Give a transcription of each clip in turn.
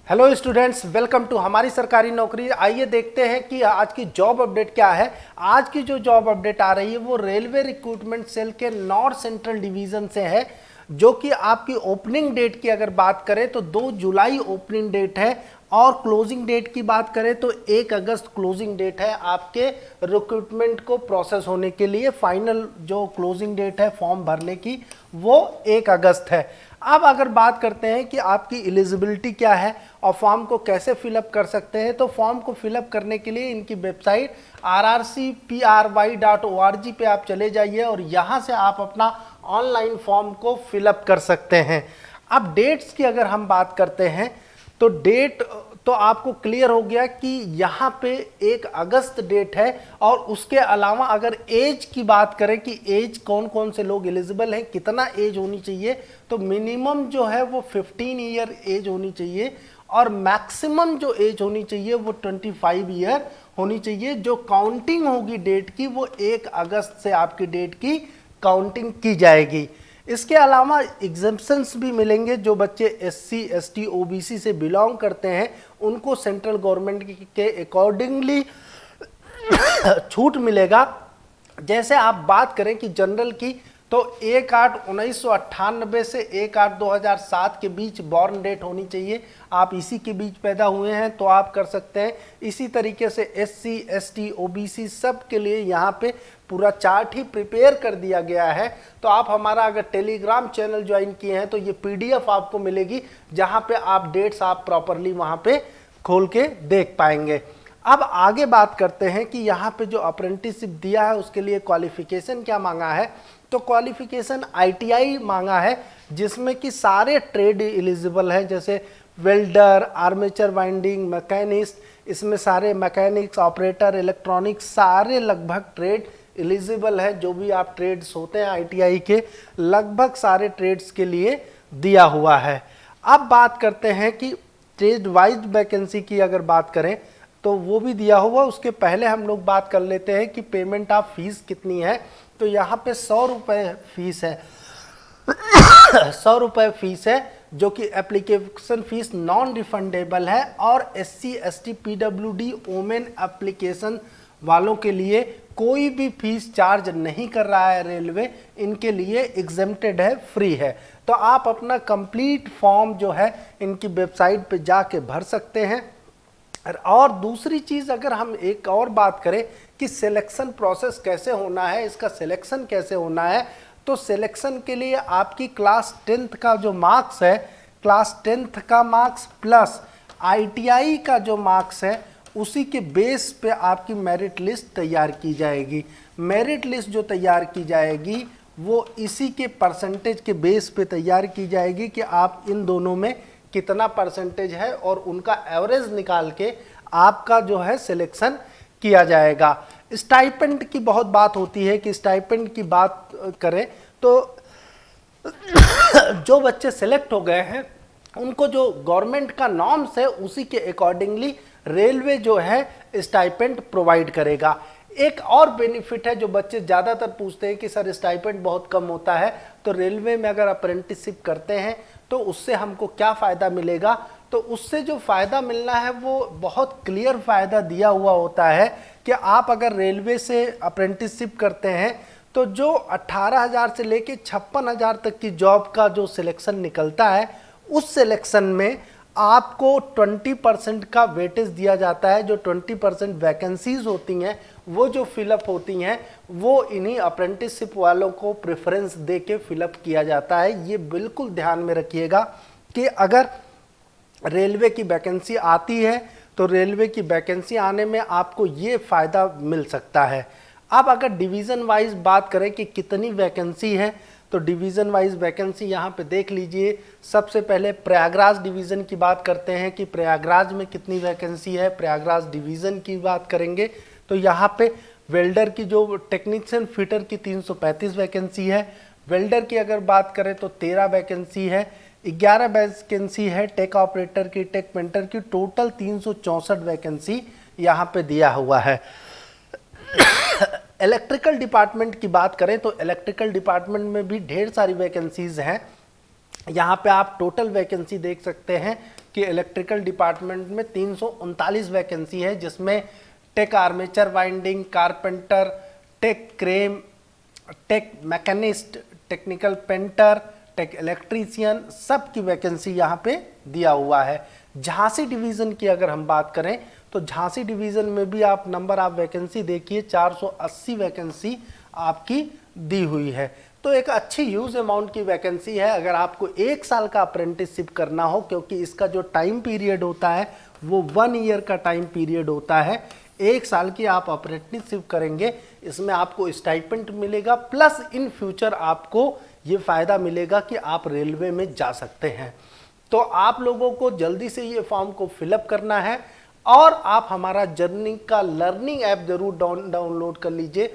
Hello students, welcome to हमारी सरकारी नौकरी। आइए देखते हैं कि आज की जॉब अपडेट क्या है। आज की जो जॉब अपडेट आ रही है वो रेलवे रिक्रूटमेंट सेल के नॉर्थ सेंट्रल डिवीजन से है, जो कि आपकी ओपनिंग डेट की अगर बात करें तो 2 जुलाई ओपनिंग डेट है और क्लोजिंग डेट की बात करें तो 1 अगस्त क्लोजिंग डेट है आपके रिक्रूटमेंट को प्रोसेस होने के लिए। फाइनल जो क्लोजिंग डेट है फॉर्म भरने की वो 1 अगस्त है। अब अगर बात करते हैं कि आपकी एलिजिबिलिटी क्या है और फॉर्म को कैसे फिलअप कर सकते हैं, तो फॉर्म को फिलअप करने के लिए इनकी वेबसाइट rrcpry.org पे आप चले जाइए और यहाँ से आप अपना ऑनलाइन फॉर्म को फिलअप कर सकते हैं। अब डेट्स की अगर हम बात करते हैं तो डेट तो आपको क्लियर हो गया कि यहाँ पे 1 अगस्त डेट है। और उसके अलावा अगर एज की बात करें कि एज कौन कौन से लोग एलिजिबल हैं, कितना एज होनी चाहिए, तो मिनिमम जो है वो 15 ईयर एज होनी चाहिए और मैक्सिमम जो एज होनी चाहिए वो 25 ईयर होनी चाहिए। जो काउंटिंग होगी डेट की वो 1 अगस्त से आपकी डेट की काउंटिंग की जाएगी। इसके अलावा एग्जेम्पशंस भी मिलेंगे। जो बच्चे SC ST OBC से बिलोंग करते हैं उनको सेंट्रल गवर्नमेंट के अकॉर्डिंगली छूट मिलेगा। जैसे आप बात करें कि जनरल की तो 1/8/1998 से 1/8/2007 के बीच बॉर्न डेट होनी चाहिए। आप इसी के बीच पैदा हुए हैं तो आप कर सकते हैं। इसी तरीके से SC ST OBC सब के लिए यहाँ पे पूरा चार्ट ही प्रिपेयर कर दिया गया है। तो आप हमारा अगर टेलीग्राम चैनल ज्वाइन किए हैं तो ये PDF आपको मिलेगी, जहाँ पे आप डेट्स आप प्रॉपरली वहाँ पे खोल के देख पाएंगे। अब आगे बात करते हैं कि यहाँ पे जो अप्रेंटिसशिप दिया है उसके लिए क्वालिफिकेशन क्या मांगा है। तो क्वालिफिकेशन ITI मांगा है, जिसमें कि सारे ट्रेड एलिजिबल हैं, जैसे वेल्डर, आर्मेचर वाइंडिंग, मैकेनिस्ट, इसमें सारे मैकेनिक्स, ऑपरेटर, इलेक्ट्रॉनिक्स, सारे लगभग ट्रेड एलिजिबल है। जो भी आप ट्रेड्स होते हैं ITI के, लगभग सारे ट्रेड्स के लिए दिया हुआ है। अब बात करते हैं कि ट्रेड वाइज वैकेंसी की अगर बात करें तो वो भी दिया हुआ। उसके पहले हम लोग बात कर लेते हैं कि पेमेंट ऑफ फीस कितनी है। तो यहाँ पे 100 रुपये फीस है 100 रुपये फीस है, जो कि एप्लीकेशन फीस नॉन रिफंडेबल है। और SC ST PWD women application वालों के लिए कोई भी फीस चार्ज नहीं कर रहा है रेलवे, इनके लिए एग्जेम्प्टेड है, फ्री है। तो आप अपना कंप्लीट फॉर्म जो है इनकी वेबसाइट पे जाके भर सकते हैं। और दूसरी चीज़ अगर हम एक और बात करें कि सिलेक्शन प्रोसेस कैसे होना है, इसका सिलेक्शन कैसे होना है, तो सिलेक्शन के लिए आपकी क्लास 10th का जो मार्क्स है, क्लास 10th का मार्क्स प्लस ITI का जो मार्क्स है, उसी के बेस पे आपकी मेरिट लिस्ट तैयार की जाएगी। मेरिट लिस्ट जो तैयार की जाएगी वो इसी के परसेंटेज के बेस पे तैयार की जाएगी कि आप इन दोनों में कितना परसेंटेज है, और उनका एवरेज निकाल के आपका जो है सिलेक्शन किया जाएगा। स्टाइपेंड की बहुत बात होती है कि स्टाइपेंड की बात करें तो जो बच्चे सिलेक्ट हो गए हैं उनको जो गवर्नमेंट का नॉर्म्स है उसी के अकॉर्डिंगली रेलवे जो है स्टाइपेंड प्रोवाइड करेगा। एक और बेनिफिट है, जो बच्चे ज़्यादातर पूछते हैं कि सर स्टाइपेंड बहुत कम होता है, तो रेलवे में अगर अप्रेंटिसशिप करते हैं तो उससे हमको क्या फ़ायदा मिलेगा। तो उससे जो फ़ायदा मिलना है वो बहुत क्लियर फ़ायदा दिया हुआ होता है कि आप अगर रेलवे से अप्रेंटिसशिप करते हैं तो जो 18,000 से लेके 56,000 तक की जॉब का जो सिलेक्शन निकलता है, उस सिलेक्शन में आपको 20% का वेटेज दिया जाता है। जो 20% वैकेंसीज होती हैं वो जो फिलअप होती हैं वो इन्हीं अप्रेंटिसशिप वालों को प्रेफरेंस दे के फिलअप किया जाता है। ये बिल्कुल ध्यान में रखिएगा कि अगर रेलवे की वैकेंसी आती है तो रेलवे की वैकेंसी आने में आपको ये फ़ायदा मिल सकता है। अब अगर डिवीज़न वाइज बात करें कि कितनी वैकेंसी है, तो डिवीज़न वाइज वैकेंसी यहाँ पे देख लीजिए। सबसे पहले प्रयागराज डिवीज़न की बात करते हैं कि प्रयागराज में कितनी वैकेंसी है। प्रयागराज डिवीज़न की बात करेंगे तो यहाँ पे वेल्डर की जो टेक्नीशियन फिटर की 335 वैकेंसी है। वेल्डर की अगर बात करें तो 13 वैकेंसी है। 11 वैकेंसी है टेक ऑपरेटर की, टेक पेंटर की। टोटल 364 वैकेंसी यहाँ पे दिया हुआ है। इलेक्ट्रिकल डिपार्टमेंट की बात करें तो इलेक्ट्रिकल डिपार्टमेंट में भी ढेर सारी वैकेंसीज हैं। यहाँ पे आप टोटल वैकेंसी देख सकते हैं कि इलेक्ट्रिकल डिपार्टमेंट में 339 वैकेंसी है, जिसमें tech armature winding, carpenter, tech क्रेम, tech machinist, technical painter, tech electrician, सब की वैकेंसी यहाँ पे दिया हुआ है। झांसी डिवीज़न की अगर हम बात करें तो झांसी डिवीज़न में भी आप नंबर ऑफ वैकेंसी देखिए, 480 वैकेंसी आपकी दी हुई है। तो एक अच्छी ह्यूज अमाउंट की वैकेंसी है। अगर आपको 1 साल का अप्रेंटिसशिप करना हो, क्योंकि इसका जो टाइम पीरियड होता है वो 1 ईयर का टाइम पीरियड होता है, 1 साल की आप अप्रेंटिसशिप करेंगे, इसमें आपको स्टाइपेंड मिलेगा, प्लस इन फ्यूचर आपको ये फ़ायदा मिलेगा कि आप रेलवे में जा सकते हैं। तो आप लोगों को जल्दी से ये फॉर्म को फिलअप करना है और आप हमारा जर्नी का लर्निंग ऐप जरूर डाउनलोड कर लीजिए,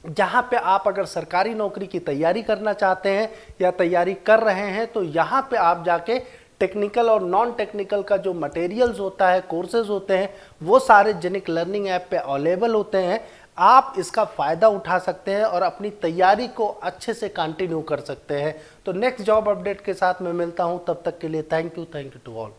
जहाँ पे आप अगर सरकारी नौकरी की तैयारी करना चाहते हैं या तैयारी कर रहे हैं तो यहाँ पे आप जाके टेक्निकल और नॉन टेक्निकल का जो मटेरियल्स होता है, कोर्सेज होते हैं, वो सारे जेनिक लर्निंग ऐप पे अवेलेबल होते हैं। आप इसका फ़ायदा उठा सकते हैं और अपनी तैयारी को अच्छे से कंटिन्यू कर सकते हैं। तो नेक्स्ट जॉब अपडेट के साथ मैं मिलता हूँ, तब तक के लिए थैंक यू टू ऑल।